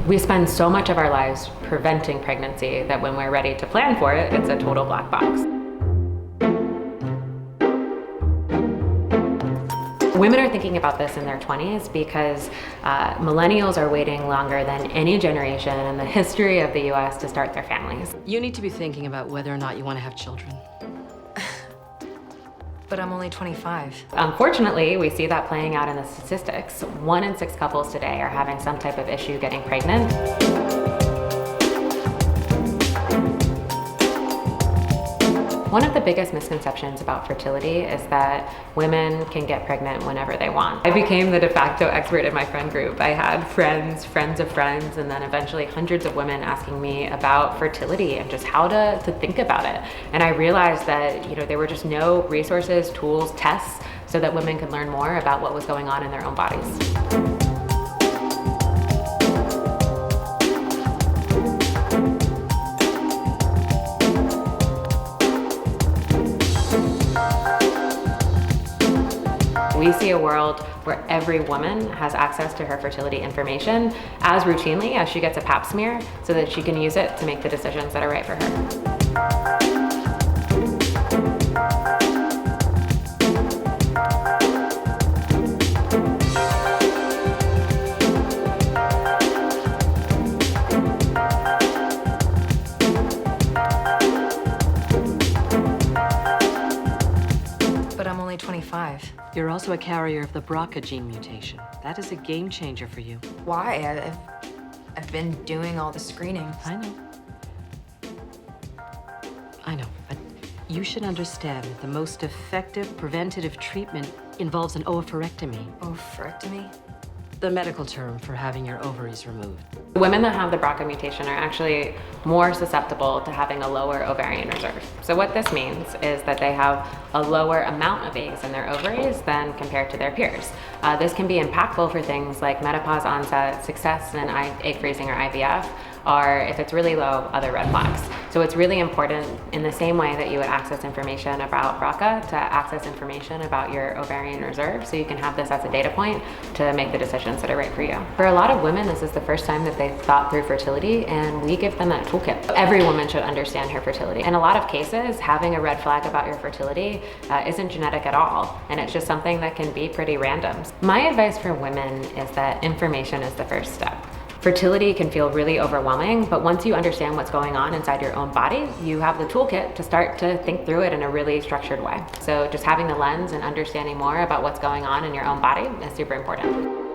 We spend so much of our lives preventing pregnancy that when we're ready to plan for it, it's a total black box. Women are thinking about this in their 20s because millennials are waiting longer than any generation in the history of the US to start their families. You need to be thinking about whether or not you want to have children. But I'm only 25. Unfortunately, we see that playing out in the statistics. 1 in 6 couples today are having some type of issue getting pregnant. One of the biggest misconceptions about fertility is that women can get pregnant whenever they want. I became the de facto expert in my friend group. I had friends of friends, and then eventually hundreds of women asking me about fertility and just how to think about it. And I realized that there were just no resources, tools, tests so that women could learn more about what was going on in their own bodies. We see a world where every woman has access to her fertility information as routinely as she gets a pap smear so that she can use it to make the decisions that are right for her. But I'm only 25. You're also a carrier of the BRCA gene mutation. That is a game changer for you. Why? I've been doing all the screening. I know, but you should understand that the most effective preventative treatment involves an oophorectomy. Oophorectomy? The medical term for having your ovaries removed. Women that have the BRCA mutation are actually more susceptible to having a lower ovarian reserve. So what this means is that they have a lower amount of eggs in their ovaries than compared to their peers. This can be impactful for things like menopause onset, success in egg freezing or IVF, or if it's really low, other red flags. So it's really important, in the same way that you would access information about BRCA, to access information about your ovarian reserve so you can have this as a data point to make the decisions that are right for you. For a lot of women, this is the first time that they've thought through fertility, and we give them that toolkit. Every woman should understand her fertility. In a lot of cases, having a red flag about your fertility isn't genetic at all, and it's just something that can be pretty random. My advice for women is that information is the first step. Fertility can feel really overwhelming, but once you understand what's going on inside your own body, you have the toolkit to start to think through it in a really structured way. So just having the lens and understanding more about what's going on in your own body is super important.